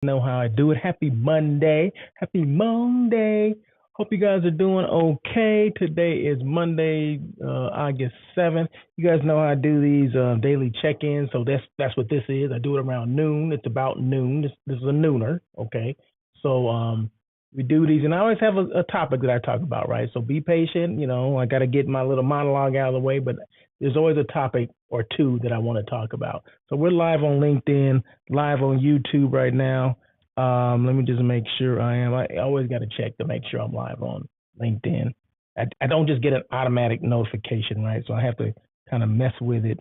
Know how I do it. Happy Monday. Happy Monday. Hope you guys are doing okay. Today is Monday, August 7th. You guys know how I do these daily check-ins, so that's what this is. I do it around noon. It's about noon. This is a nooner, okay? So we do these, and I always have a topic that I talk about, right? So be patient. I got to get my little monologue out of the way, but there's always a topic or two that I want to talk about. So we're live on LinkedIn, live on YouTube right now. Let me just make sure I am. I always got to check to make sure I'm live on LinkedIn. I don't just get an automatic notification, right? So I have to kind of mess with it.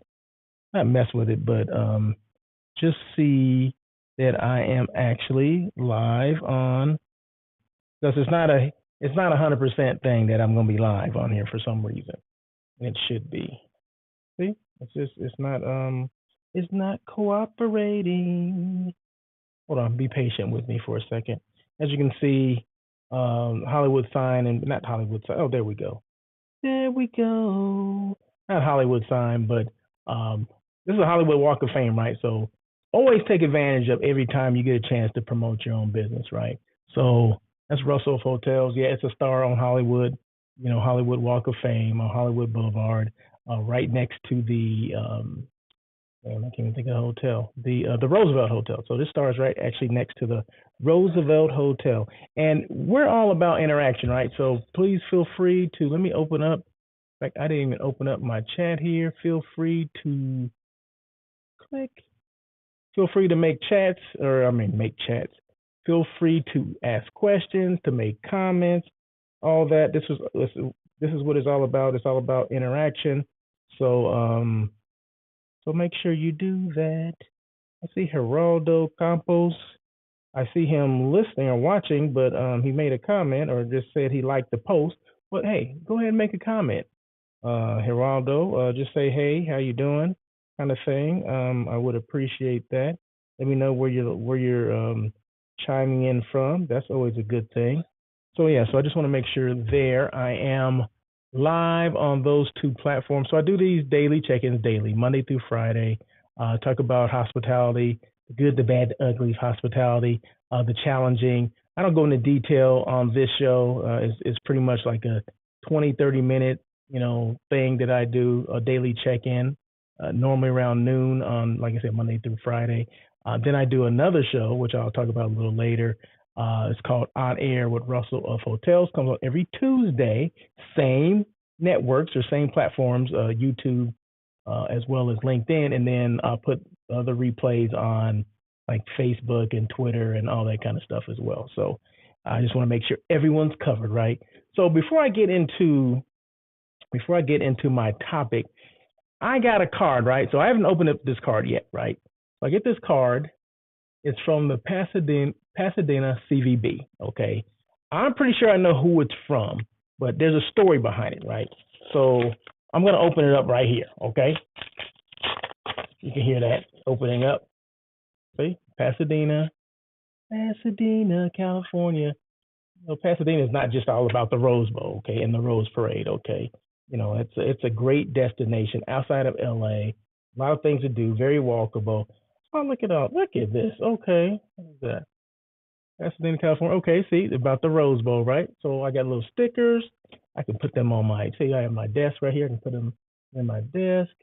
Not mess with it, but just see that I am actually live on, because it's not 100% thing that I'm going to be live on here for some reason. It should be. See, it's not cooperating. Hold on, be patient with me for a second. As you can see, Hollywood sign and not Hollywood sign. Oh, there we go. There we go. Not Hollywood sign, but this is a Hollywood Walk of Fame, right? So always take advantage of every time you get a chance to promote your own business, right? So that's Russell of Hotels. Yeah, it's a star on Hollywood, Hollywood Walk of Fame on Hollywood Boulevard, right next to the I can't even think of the hotel. The Roosevelt Hotel. So this star is right actually next to the Roosevelt Hotel. And we're all about interaction, right? So please feel free to let me open up. In fact, I didn't even open up my chat here. Feel free to click. Feel free to make chats, make chats. Feel free to ask questions, to make comments, all that. This is what it's all about. It's all about interaction. So make sure you do that. I see Geraldo Campos. I see him listening or watching, but he made a comment or just said he liked the post. But hey, go ahead and make a comment. Geraldo, just say, hey, how you doing? Kind of thing. I would appreciate that. Let me know where you're chiming in from. That's always a good thing. So yeah, so I just want to make sure there I am live on those two platforms. So I do these daily check-ins daily, Monday through Friday. Talk about hospitality, the good, the bad, the ugly hospitality, the challenging. I don't go into detail on this show. It's pretty much like a 20, 30-minute, thing that I do, a daily check-in, normally around noon on, like I said, Monday through Friday. Then I do another show, which I'll talk about a little later. It's called On Air with Russell of Hotels. Comes out every Tuesday, same networks or same platforms, YouTube as well as LinkedIn, and then I'll put other replays on like Facebook and Twitter and all that kind of stuff as well. So I just want to make sure everyone's covered, right? So before I get into my topic, I got a card, right? So I haven't opened up this card yet, right? So I get this card. It's from the Pasadena CVB, okay? I'm pretty sure I know who it's from, but there's a story behind it, right? So I'm going to open it up right here, okay? You can hear that opening up. See? Pasadena, California. Pasadena is not just all about the Rose Bowl, okay, and the Rose Parade, okay? It's a great destination outside of LA. A lot of things to do, very walkable. Oh, look at this. Okay, what is that? Pasadena, California. Okay, see about the Rose Bowl, right? So I got little stickers. I can put them on I have my desk right here. I can put them in my desk.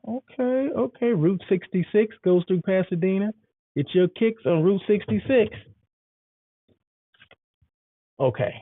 Okay. Route 66 goes through Pasadena. Get your kicks on Route 66. Okay.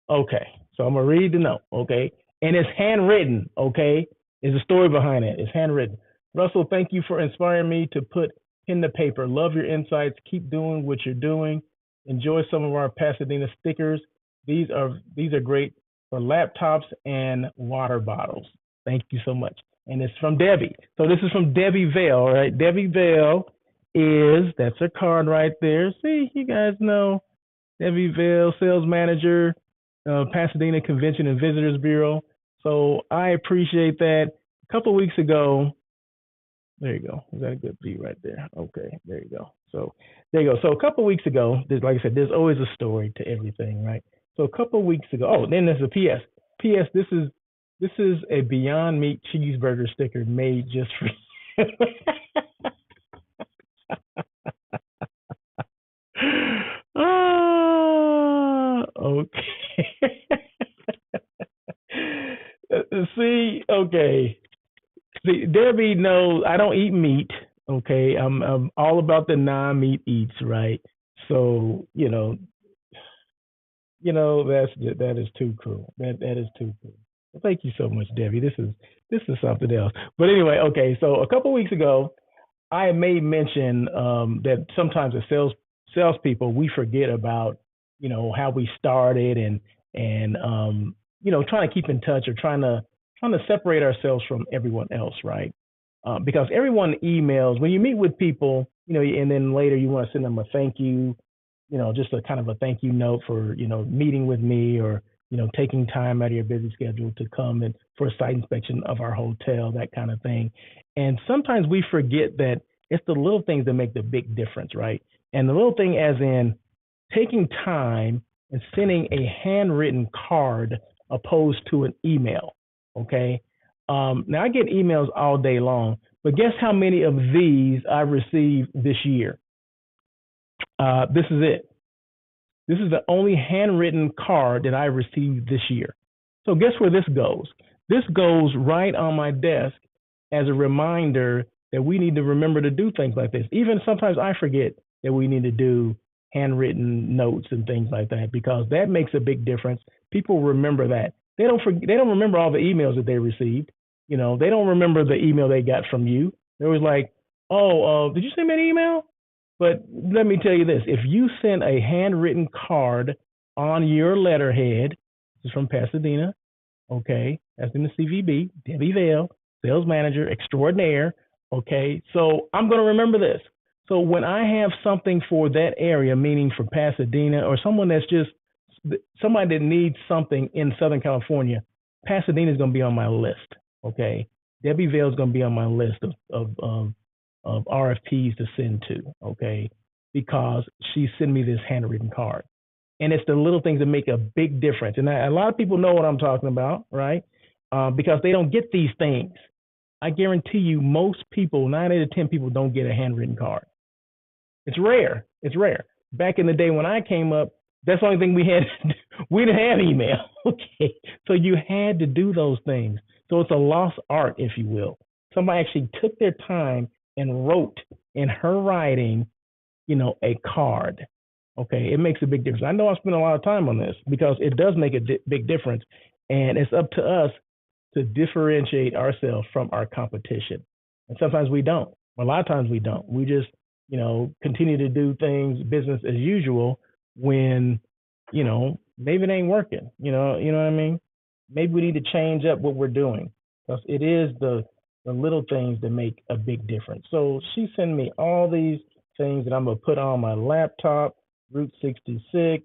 So I'm gonna read the note. Okay, and it's handwritten. Okay, there's a story behind it. It's handwritten. Russell, thank you for inspiring me to put pen to paper. Love your insights. Keep doing what you're doing. Enjoy some of our Pasadena stickers. These are great for laptops and water bottles. Thank you so much. And it's from Debbie. So this is from Debbie Vale, right? Debbie Vale that's her card right there. See, you guys know Debbie Vale, sales manager, Pasadena Convention and Visitors Bureau. So I appreciate that. A couple of weeks ago, there you go. Is that a good beat right there? Okay, there you go. So there you go. So a couple of weeks ago, like I said, there's always a story to everything, right? So a couple of weeks ago, then there's a PS. PS, this is a Beyond Meat cheeseburger sticker made just for you. Okay. See, Debbie knows I don't eat meat. Okay, I'm all about the non-meat eats, right? So that is too cruel. That is too cruel. Well, thank you so much, Debbie. This is something else. But anyway, okay. So a couple weeks ago, I may mention that sometimes as salespeople we forget about how we started and trying to keep in touch or trying to separate ourselves from everyone else, right? Because everyone emails when you meet with people, and then later you want to send them a thank you, just a kind of a thank you note for meeting with me or taking time out of your busy schedule to come and for a site inspection of our hotel, that kind of thing. And sometimes we forget that it's the little things that make the big difference, right? And the little thing, as in taking time and sending a handwritten card opposed to an email. Okay. Now I get emails all day long, but guess how many of these I received this year? This is it. This is the only handwritten card that I received this year. So guess where this goes? This goes right on my desk as a reminder that we need to remember to do things like this. Even sometimes I forget that we need to do handwritten notes and things like that because that makes a big difference. People remember that. They don't remember all the emails that they received. They don't remember the email they got from you. They was like, "Oh, did you send me an email?" But let me tell you this: if you send a handwritten card on your letterhead, this is from Pasadena, okay, that's in the CVB, Debbie Vale, sales manager extraordinaire. Okay, so I'm going to remember this. So when I have something for that area, meaning for Pasadena or someone that's just somebody that needs something in Southern California, Pasadena is going to be on my list. Okay, Debbie Vale is going to be on my list of RFPs to send to. Okay, because she sent me this handwritten card. And it's the little things that make a big difference. And a lot of people know what I'm talking about, right? Because they don't get these things. I guarantee you, most people, 9 out of 10 people, don't get a handwritten card. It's rare. It's rare. Back in the day when I came up, that's the only thing we had. We didn't have email. Okay, so you had to do those things. So it's a lost art, if you will. Somebody actually took their time and wrote in her writing, a card. Okay, it makes a big difference. I know I spent a lot of time on this because it does make a big difference, and it's up to us to differentiate ourselves from our competition. And sometimes we don't. A lot of times we don't. We just, continue to do things business as usual when, maybe it ain't working. You know what I mean? Maybe we need to change up what we're doing because it is the little things that make a big difference. So she sent me all these things that I'm gonna put on my laptop. Route 66.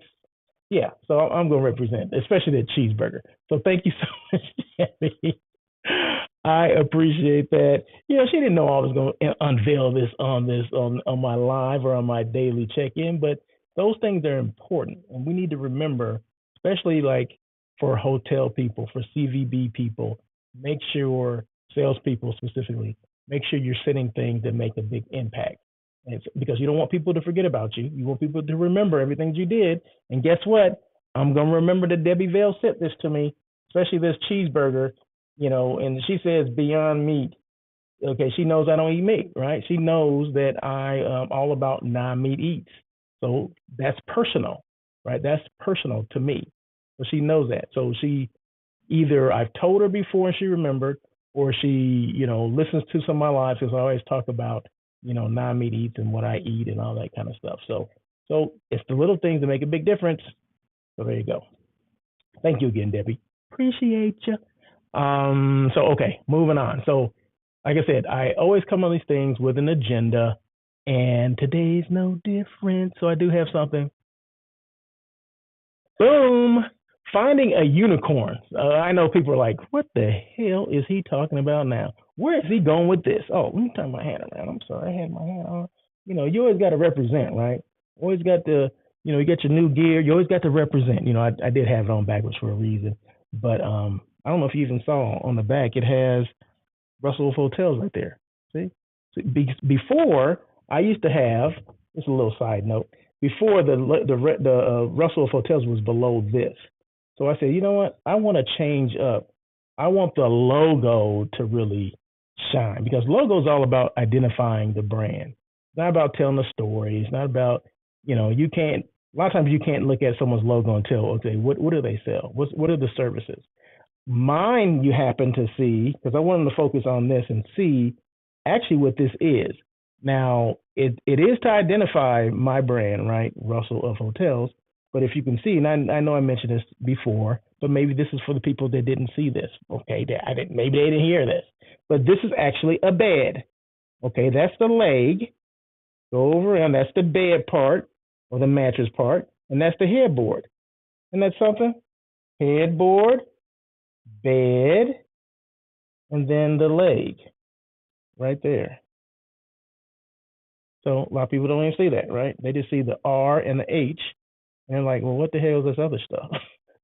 Yeah, so I'm gonna represent, especially the cheeseburger. So thank you so much, Debbie. I appreciate that. She didn't know I was going to unveil this on my live or on my daily check-in, but those things are important, and we need to remember, especially like for hotel people, for CVB people, make sure salespeople specifically, make sure you're sending things that make a big impact. And it's because you don't want people to forget about you. You want people to remember everything you did. And guess what? I'm gonna remember that Debbie Vale sent this to me, especially this cheeseburger, and she says Beyond Meat. Okay, she knows I don't eat meat, right? She knows that I am all about non-meat eats. So that's personal, right? That's personal to me. So she knows that. So she either I've told her before and she remembered, or she, listens to some of my lives because I always talk about, non-meat eats and what I eat and all that kind of stuff. So it's the little things that make a big difference. So there you go. Thank you again, Debbie. Appreciate you. So okay, moving on. So like I said, I always come on these things with an agenda, and today's no different. So I do have something. Boom! Finding a unicorn. I know people are like, what the hell is he talking about now? Where is he going with this? Oh, let me turn my hand around. I'm sorry, I had my hand on. You always got to represent, right? Always got to, you get your new gear. You always got to represent. I did have it on backwards for a reason. But I don't know if you even saw on the back, it has Russell Hotels right there. See? Before, I used to have, just a little side note, before the Russell Hotels was below this. So I said, you know what? I want to change up I want the logo to really shine because logo is all about identifying the brand. It's not about telling a story. It's not about, you can't, a lot of times you can't look at someone's logo and tell, okay, what do they sell? What are the services? Mine, you happen to see, because I wanted to focus on this and see actually what this is. Now, it is to identify my brand, right? Russell of Hotels. But if you can see, and I know I mentioned this before, but maybe this is for the people that didn't see this. Okay, maybe they didn't hear this. But this is actually a bed. Okay, that's the leg. Go over, and that's the bed part or the mattress part, and that's the headboard. And that's something? Headboard, bed, and then the leg right there. So a lot of people don't even see that, right? They just see the R and the H, and they're like, well, what the hell is this other stuff?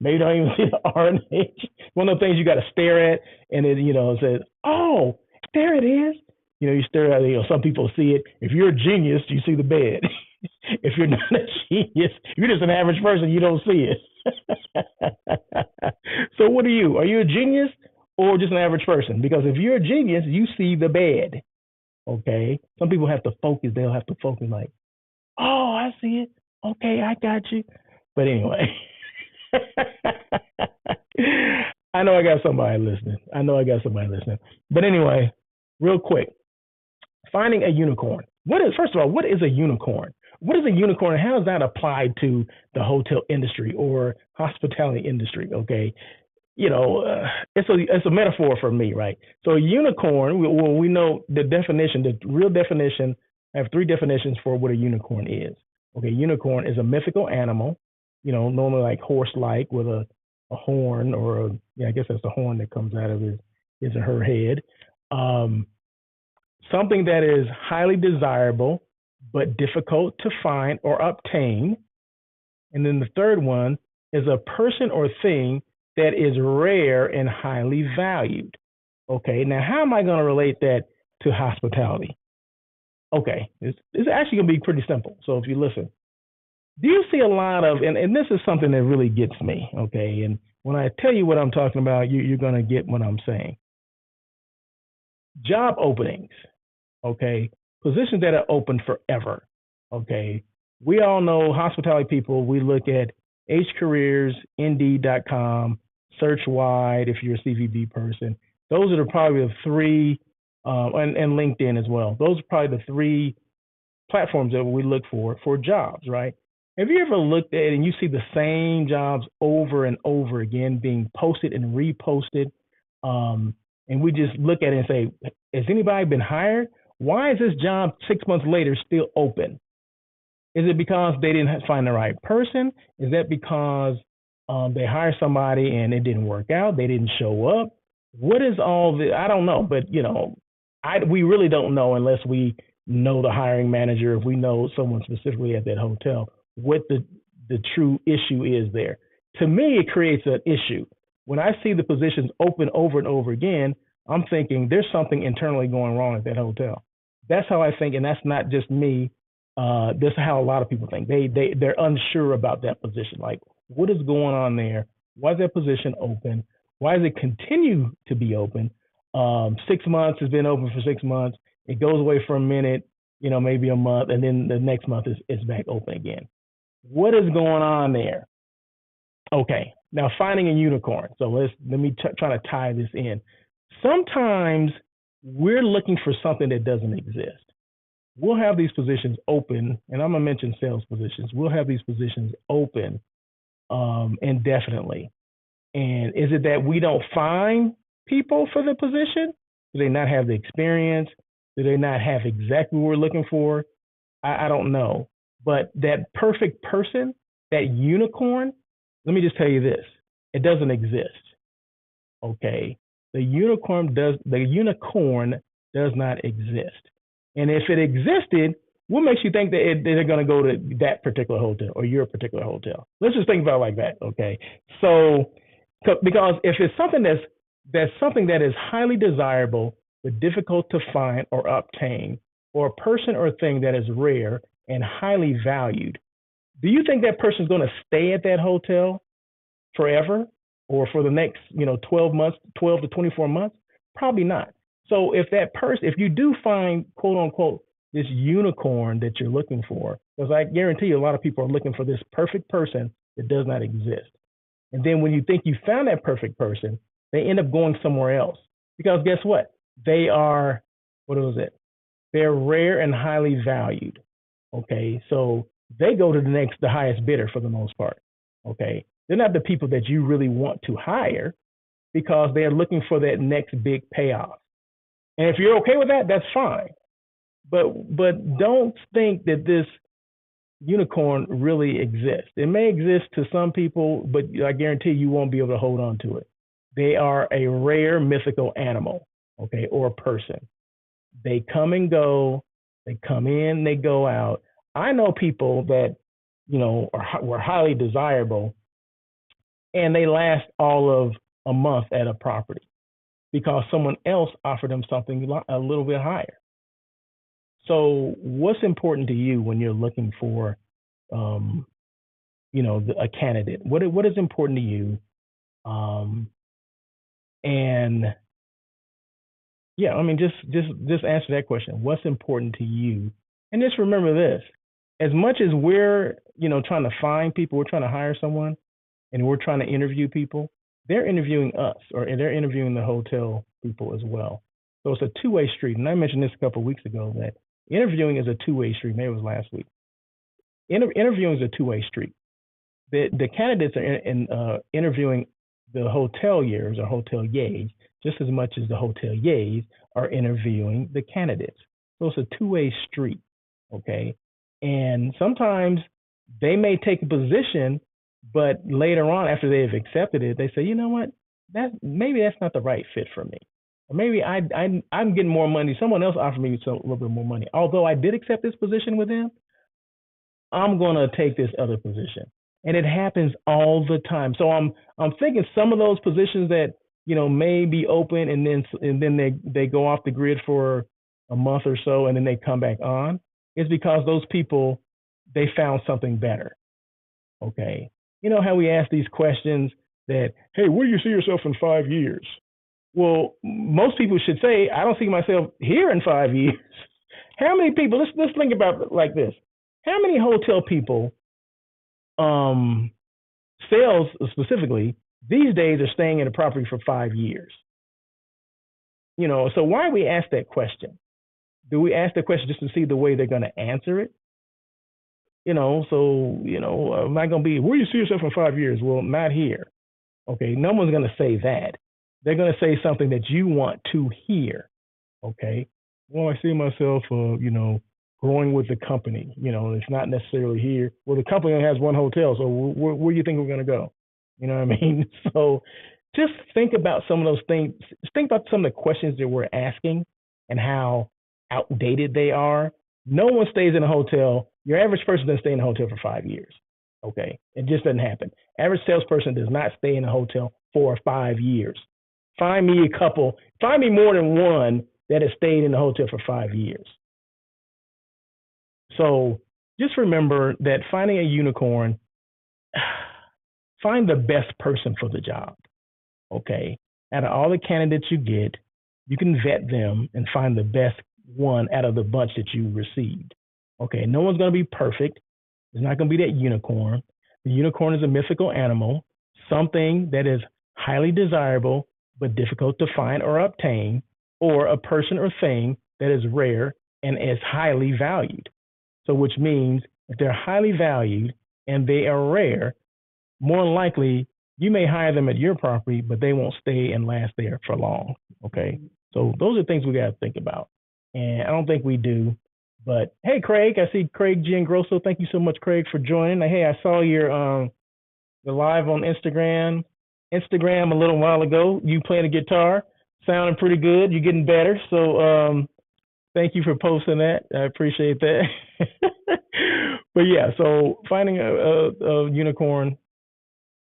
Maybe don't even see the R and the H. One of the things you got to stare at, and it, it says, oh, there it is. You stare at it. Some people see it. If you're a genius, you see the bed. If you're not a genius, if you're just an average person, you don't see it. So what are you? Are you a genius or just an average person? Because if you're a genius, you see the bed. Okay. Some people have to focus. They'll have to focus like, oh, I see it. Okay, I got you. But anyway, I know I got somebody listening. But anyway, real quick, finding a unicorn. First of all, what is a unicorn? What is a unicorn and how is that applied to the hotel industry or hospitality industry? Okay. It's a metaphor for me, right? So a unicorn, we know the definition, the real definition. I have three definitions for what a unicorn is. Okay, unicorn is a mythical animal, normally like horse-like with a horn I guess that's the horn that comes out of his or her head. Something that is highly desirable but difficult to find or obtain. And then the third one is a person or thing that is rare and highly valued. Okay, now how am I going to relate that to hospitality? Okay, it's actually going to be pretty simple. So if you listen, do you see a lot of, and this is something that really gets me, okay, and when I tell you what I'm talking about, you're going to get what I'm saying. Job openings, okay, positions that are open forever, okay. We all know hospitality people, we look at hcareers, indeed.com, search wide if you're a CVB person. Those are probably the three, and LinkedIn as well. Those are probably the three platforms that we look for jobs, right? Have you ever looked at and you see the same jobs over and over again being posted and reposted? And we just look at it and say, has anybody been hired? Why is this job 6 months later still open? Is it because they didn't find the right person? Is that because they hired somebody and it didn't work out? They didn't show up? What is all the? I don't know, but we really don't know unless we know the hiring manager, if we know someone specifically at that hotel, what the true issue is there. To me, it creates an issue. When I see the positions open over and over again, I'm thinking there's something internally going wrong at that hotel. That's how I think, and that's not just me. This is how a lot of people think. They're unsure about that position. Like, what is going on there? Why is that position open? Why does it continue to be open? 6 months has been open for 6 months. It goes away for a minute, maybe a month, and then the next month it's back open again. What is going on there? Okay, now finding a unicorn. So let me try to tie this in. Sometimes we're looking for something that doesn't exist. We'll have these positions open, and I'm gonna mention sales positions. We'll have these positions open indefinitely. And is it that we don't find people for the position? Do they not have the experience? Do they not have exactly what we're looking for? I don't know. But that perfect person, that unicorn, let me just tell you this. It doesn't exist. Okay. The unicorn does not exist. And if it existed, what makes you think that they're going to go to that particular hotel or your particular hotel? Let's just think about it like that. Okay. So, because if it's something that's something that is highly desirable but difficult to find or obtain, or a person or thing that is rare and highly valued, do you think that person's going to stay at that hotel forever? or for the next, 12 months, 12 to 24 months? Probably not. So if you do find, quote unquote, this unicorn that you're looking for, because I guarantee you a lot of people are looking for this perfect person that does not exist. And then when you think you found that perfect person, they end up going somewhere else. Because guess what? They are, what was it? They're rare and highly valued. Okay. So they go to the highest bidder for the most part. Okay. They're not the people that you really want to hire because they're looking for that next big payoff. And if you're okay with that, that's fine. But don't think that this unicorn really exists. It may exist to some people, but I guarantee you won't be able to hold on to it. They are a rare mythical animal, okay, or a person. They come and go. They come in, they go out. I know people that, were highly desirable and they last all of a month at a property because someone else offered them something a little bit higher. So, what's important to you when you're looking for, um, a candidate? What is important to you? Um, and yeah, I mean, just answer that question. What's important to you? And just remember this: as much as we're, trying to find people, we're trying to hire someone, and we're trying to interview people. They're interviewing us, or they're interviewing the hotel people as well. So it's a two-way street. And I mentioned this a couple of weeks ago that interviewing is a two-way street. Maybe it was last week. Interviewing is a two-way street. The candidates are interviewing the hoteliers or hoteliers just as much as the hoteliers are interviewing the candidates. So it's a two-way street, okay? And sometimes they may take a position, but later on, after they have accepted it, they say, you know what, maybe that's not the right fit for me. Or maybe I'm getting more money. Someone else offered me a little bit more money. Although I did accept this position with them, I'm gonna take this other position, and it happens all the time. So I'm thinking some of those positions that may be open, and then they go off the grid for a month or so, and then they come back on. It's because those people, they found something better. Okay, you know how we ask these questions that, hey, where do you see yourself in 5 years? Well, most people should say, I don't see myself here in 5 years. How many people? Let's think about it like this. How many hotel people, sales specifically, these days are staying in a property for 5 years? So why we ask that question? Do we ask the question just to see the way they're going to answer it? I'm not going to be, where do you see yourself in 5 years? Well, not here. Okay, no one's going to say that. They're going to say something that you want to hear. Okay, well, I see myself, growing with the company. It's not necessarily here. Well, the company only has one hotel, so where do you think we're going to go? You know what I mean? So just think about some of those things. Think about some of the questions that we're asking and how outdated they are. No one stays in a hotel. Your average person doesn't stay in a hotel for 5 years. Okay, it just doesn't happen. Average salesperson does not stay in a hotel for 5 years. Find me more than one that has stayed in the hotel for 5 years. So just remember that finding a unicorn, find the best person for the job. Okay. Out of all the candidates you get, you can vet them and find the best one out of the bunch that you received. Okay. No one's going to be perfect. There's not going to be that unicorn. The unicorn is a mythical animal, something that is highly desirable but difficult to find or obtain, or a person or thing that is rare and is highly valued. So, which means if they're highly valued and they are rare, more than likely you may hire them at your property, but they won't stay and last there for long. Okay. So those are things we got to think about. And I don't think we do. But hey, Craig, I see Craig Giangrosso. Thank you so much, Craig, for joining. Hey, I saw your live on Instagram a little while ago. You playing the guitar, sounding pretty good. You're getting better. So thank you for posting that. I appreciate that. But yeah, so finding a unicorn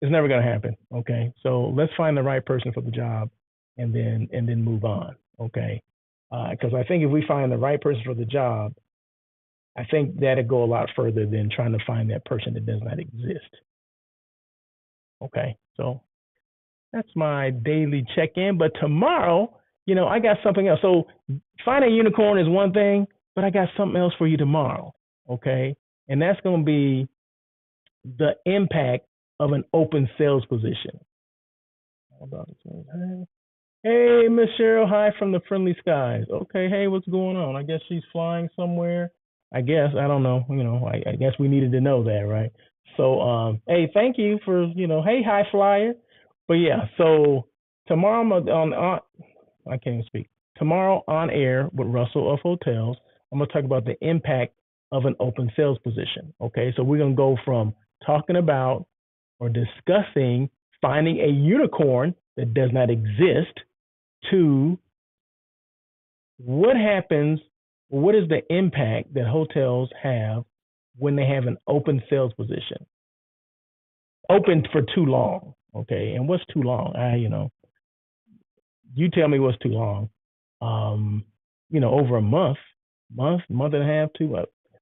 is never going to happen. Okay, so let's find the right person for the job, and then move on. Okay, because I think if we find the right person for the job, I think that'd go a lot further than trying to find that person that does not exist. Okay, so That's my daily check-in. But tomorrow, I got something else. So finding a unicorn is one thing, but I got something else for you tomorrow. Okay, and that's going to be the impact of an open sales position. Hey, Miss Cheryl, hi from the friendly skies. Okay, hey, what's going on? I guess she's flying somewhere. I guess I don't know. I guess we needed to know that, right? So, hey, thank you for hey, high flyer. But yeah, so tomorrow on I can't even speak. Tomorrow on air with Russell of Hotels, I'm gonna talk about the impact of an open sales position. Okay, so we're gonna go from talking about or discussing finding a unicorn that does not exist to what happens, what is the impact that hotels have when they have an open sales position, open for too long. Okay, and what's too long? You tell me what's too long. Um, over a month and a half,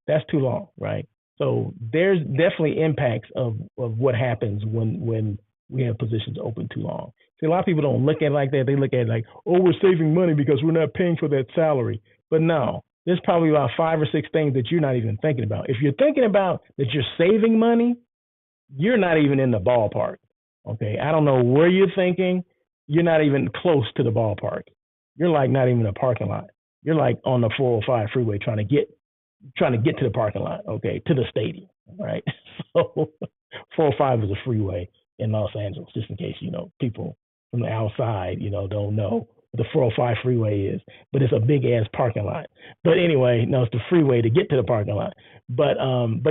that's too long, right? So there's definitely impacts of what happens when we have positions open too long. See, a lot of people don't look at it like that. They look at it like, oh, we're saving money because we're not paying for that salary. But no, there's probably about 5 or 6 things that you're not even thinking about. If you're thinking about that you're saving money, you're not even in the ballpark. Okay. I don't know where you're thinking. You're not even close to the ballpark. You're like not even in a parking lot. You're like on the 405 freeway trying to get to the parking lot, okay, to the stadium, right? So 405 is a freeway in Los Angeles, just in case, people from the outside, don't know what the 405 freeway is, but it's a big ass parking lot. But anyway, no, it's the freeway to get to the parking lot. But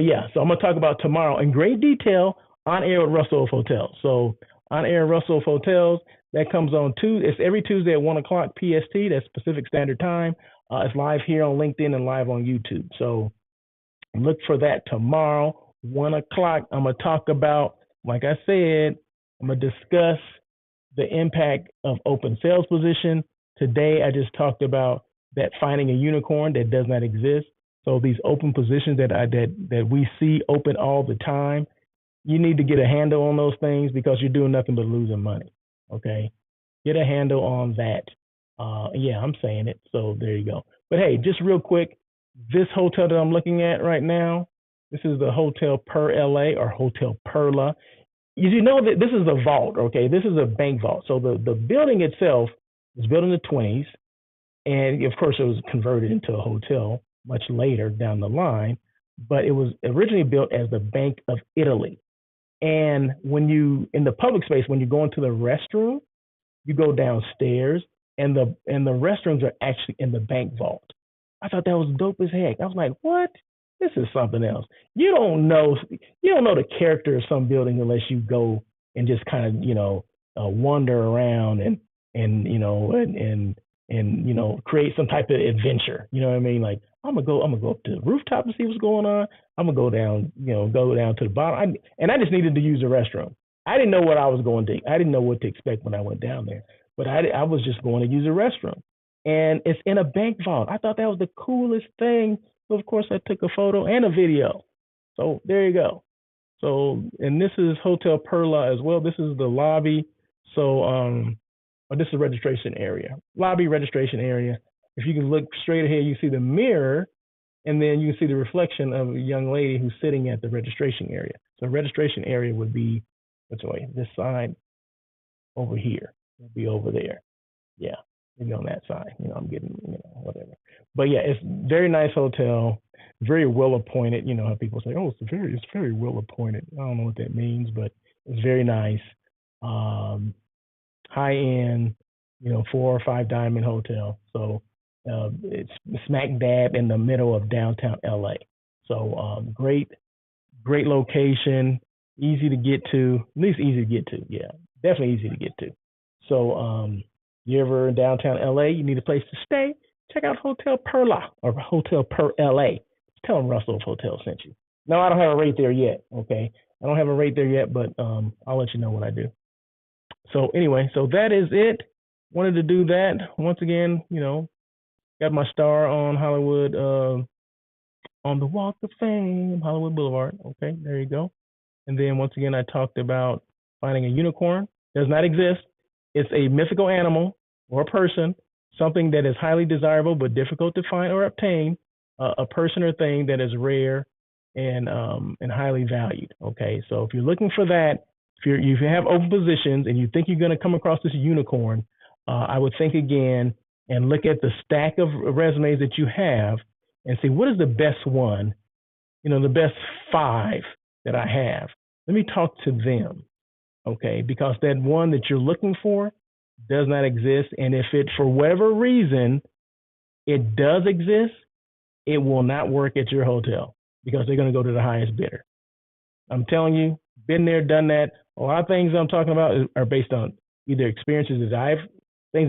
yeah, so I'm gonna talk about tomorrow in great detail on air with Russell of Hotels. So on air Russell of Hotels, that comes on Tuesday. It's every Tuesday at 1 o'clock PST. That's Pacific Standard Time. It's live here on LinkedIn and live on YouTube. So look for that tomorrow, 1 o'clock. I'm gonna talk about, like I said, I'm gonna discuss the impact of open sales position. Today, I just talked about that finding a unicorn that does not exist. So these open positions that we see open all the time, you need to get a handle on those things because you're doing nothing but losing money. Okay, get a handle on that. Yeah, I'm saying it. So there you go. But hey, just real quick, this hotel that I'm looking at right now, this is the Hotel Per LA or Hotel Perla. You know that this is a vault, okay? This is a bank vault. So the building itself was built in the 20s, and of course it was converted into a hotel much later down the line. But it was originally built as the Bank of Italy. And when you in the public space, when you go into the restroom, you go downstairs, and the restrooms are actually in the bank vault. I thought that was dope as heck. I was like, what? This is something else. You don't know the character of some building unless you go and just kind of wander around and create some type of adventure. You know what I mean? Like I'm gonna go up to the rooftop and see what's going on. I'm gonna go down to the bottom. I just needed to use the restroom. I didn't know what I was going to. I didn't know what to expect when I went down there, but I was just going to use the restroom, and it's in a bank vault. I thought that was the coolest thing. So of course, I took a photo and a video. So there you go. So and this is Hotel Perla as well. This is the lobby. So this is the registration area, lobby registration area. If you can look straight ahead, you see the mirror, and then you can see the reflection of a young lady who's sitting at the registration area. So registration area would be which way? This side over here. Would be over there. Yeah, maybe on that side. I'm getting whatever. But yeah, it's very nice hotel, very well appointed. You know how people say, oh, it's very well appointed. I don't know what that means, but it's very nice. High end, 4 or 5 diamond hotel. So it's smack dab in the middle of downtown LA. So great location, easy to get to, at least easy to get to. Yeah, definitely easy to get to. So you ever in downtown LA, you need a place to stay, check out Hotel Perla or Hotel Per LA. Tell them Russell Hotel sent you. No, I don't have a rate there yet. Okay, I don't have a rate there yet, but I'll let you know what I do. So anyway, so that is it. Wanted to do that once again. Got my star on Hollywood, on the Walk of Fame, Hollywood Boulevard. Okay, there you go. And then once again, I talked about finding a unicorn Does not exist. It's a mythical animal or a person, something that is highly desirable but difficult to find or obtain, a person or thing that is rare and highly valued. Okay, so if you're looking for that, if you have open positions and you think you're going to come across this unicorn, I would think again and look at the stack of resumes that you have and see what is the best one, the best 5 that I have. Let me talk to them, okay? Because that one that you're looking for does not exist. And if it, for whatever reason, it does exist, it will not work at your hotel because they're going to go to the highest bidder. I'm telling you, been there, done that. A lot of things I'm talking about are based on either things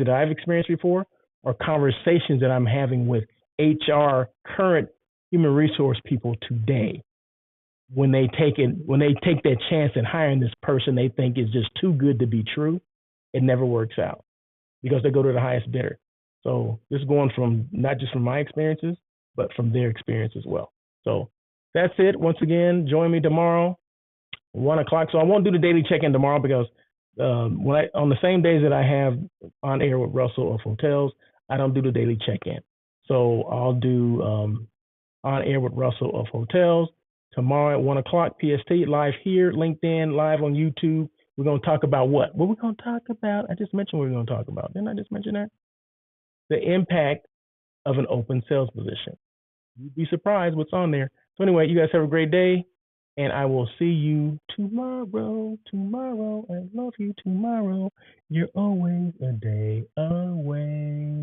that I've experienced before, or conversations that I'm having with HR, current human resource people today. When they take that chance in hiring this person they think is just too good to be true, it never works out because they go to the highest bidder. So this is going from not just from my experiences, but from their experience as well. So that's it. Once again, join me tomorrow, 1:00. So I won't do the daily check-in tomorrow because on the same days that I have on air with Russell of hotels, I don't do the daily check-in. So I'll do on air with Russell of hotels tomorrow at 1:00 PST, live here, LinkedIn, live on YouTube. We're going to talk about what? What we're going to talk about? I just mentioned what we're going to talk about. Didn't I just mention that? The impact of an open sales position. You'd be surprised what's on there. So anyway, you guys have a great day, and I will see you tomorrow. Tomorrow, I love you tomorrow. You're always a day away.